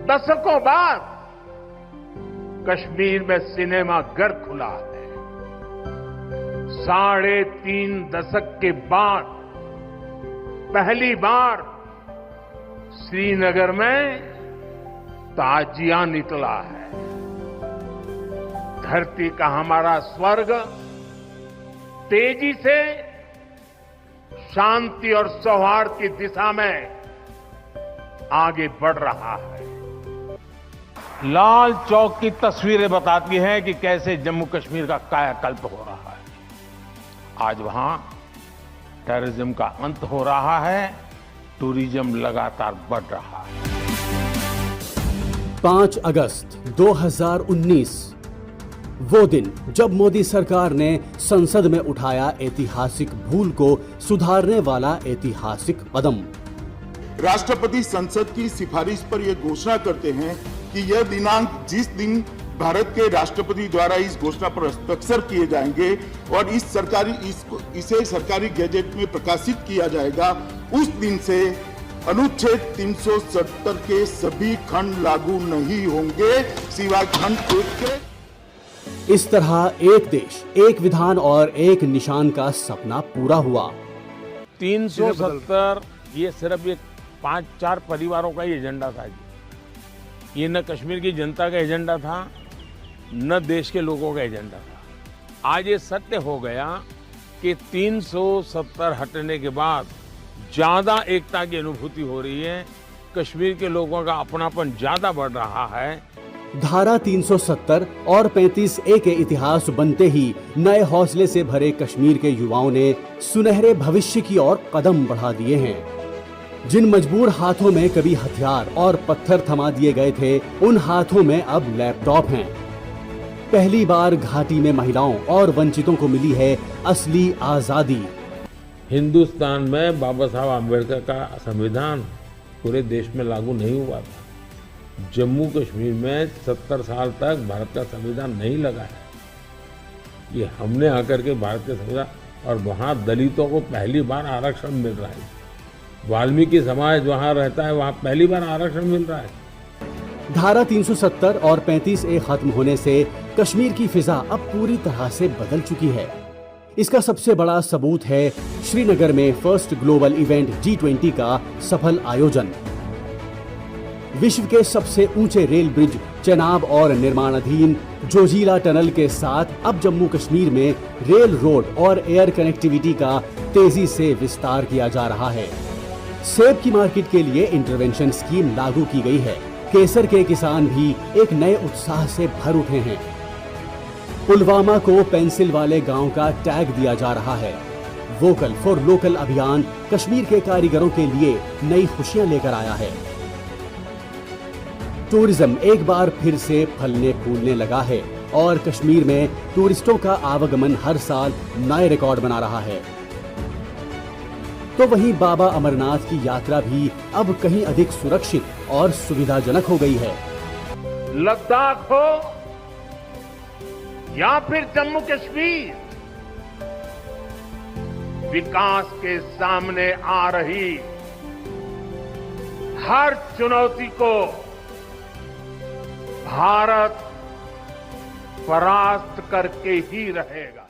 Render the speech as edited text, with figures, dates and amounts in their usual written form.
दशकों बाद कश्मीर में सिनेमा घर खुला है। 3.5 दशक के बाद पहली बार श्रीनगर में ताजिया निकला है। धरती का हमारा स्वर्ग तेजी से शांति और सौहार्द की दिशा में आगे बढ़ रहा है। लाल चौक की तस्वीरें बताती हैं कि कैसे जम्मू कश्मीर का कायाकल्प हो रहा है। आज वहां टेररिज्म का अंत हो रहा है, टूरिज्म लगातार बढ़ रहा है। 5 अगस्त 2019 वो दिन जब मोदी सरकार ने संसद में उठाया ऐतिहासिक भूल को सुधारने वाला ऐतिहासिक कदम। राष्ट्रपति संसद की सिफारिश पर यह घोषणा करते हैं कि यह दिनांक जिस दिन भारत के राष्ट्रपति द्वारा इस घोषणा पर हस्ताक्षर किए जाएंगे और इसे सरकारी गैजेट में प्रकाशित किया जाएगा, उस दिन से अनुच्छेद 370 के सभी खंड लागू नहीं होंगे सिवाय खंड 1 के। इस तरह एक देश, एक विधान और एक निशान का सपना पूरा हुआ। 370 ये सिर्फ एक 5-4 परिवारों का ही एजेंडा था जी। ये न कश्मीर की जनता का एजेंडा था, न देश के लोगों का एजेंडा था। आज ये सत्य हो गया कि 370 हटने के बाद ज्यादा एकता की अनुभूति हो रही है, कश्मीर के लोगों का अपनापन ज्यादा बढ़ रहा है। धारा 370 और 35A के इतिहास बनते ही नए हौसले से भरे कश्मीर के युवाओं ने सुनहरे भविष्य की ओर कदम बढ़ा दिए हैं। जिन मजबूर हाथों में कभी हथियार और पत्थर थमा दिए गए थे, उन हाथों में अब लैपटॉप हैं। पहली बार घाटी में महिलाओं और वंचितों को मिली है असली आजादी। हिंदुस्तान में बाबा साहब आम्बेडकर का संविधान पूरे देश में लागू नहीं हुआ था। जम्मू कश्मीर में 70 साल तक भारत का संविधान नहीं लगा है। ये हमने आकर के भारत के संविधान, और वहाँ दलितों को पहली बार आरक्षण मिल रहा है। वाल्मीकि समाज वहाँ रहता है, वहाँ पहली बार आरक्षण मिल रहा है। धारा 370 और 35A खत्म होने से कश्मीर की फिजा अब पूरी तरह से बदल चुकी है। इसका सबसे बड़ा सबूत है श्रीनगर में फर्स्ट ग्लोबल इवेंट G20 का सफल आयोजन। विश्व के सबसे ऊंचे रेल ब्रिज चेनाब और निर्माणाधीन जोजिला टनल के साथ अब जम्मू कश्मीर में रेल, रोड और एयर कनेक्टिविटी का तेजी से विस्तार किया जा रहा है। सेब की मार्केट के लिए इंटरवेंशन स्कीम लागू की गई है। केसर के किसान भी एक नए उत्साह से भर उठे हैं। पुलवामा को पेंसिल वाले गांव का टैग दिया जा रहा है। वोकल फॉर लोकल अभियान कश्मीर के कारीगरों के लिए नई खुशियां लेकर आया है। टूरिज्म एक बार फिर से फलने फूलने लगा है और कश्मीर में टूरिस्टों का आवागमन हर साल नए रिकॉर्ड बना रहा है। तो वहीं बाबा अमरनाथ की यात्रा भी अब कहीं अधिक सुरक्षित और सुविधाजनक हो गई है। लद्दाख हो या फिर जम्मू कश्मीर, विकास के सामने आ रही हर चुनौती को भारत परास्त करके ही रहेगा।